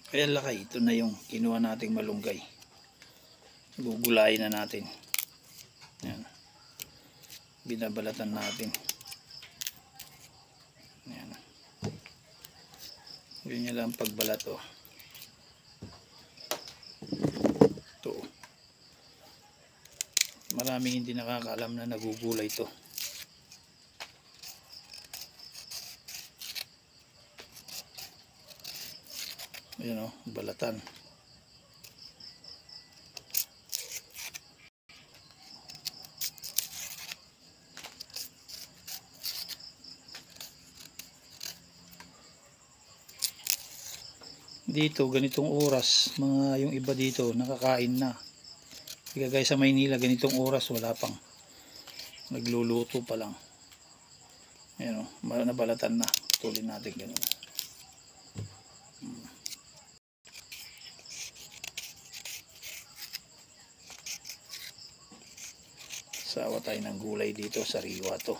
Kaya lakay, ito na yung kinuha nating malunggay. Gugulayin na natin. Yan. Binabalatan natin. Yan. Ganyan lang pagbalat, oh. Ito. Maraming hindi nakakaalam na nagugulay ito. Ayan, oh, balatan. Dito ganitong oras, mga yung iba dito nakakain na. Kaya guys, sa Maynila ganitong oras wala pang, nagluluto pa lang. Ayan, oh, nabalatan na. Tulin natin ganun. Sawa tayo ng gulay dito, sariwa to.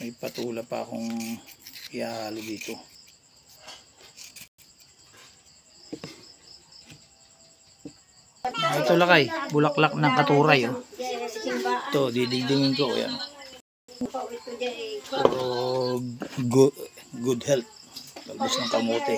May patula pa akong ihahalo dito. Ito lakay, bulaklak ng katuray, oh. Ito, didingdingin ko, yan. Oh, good health. Talbos ng kamote.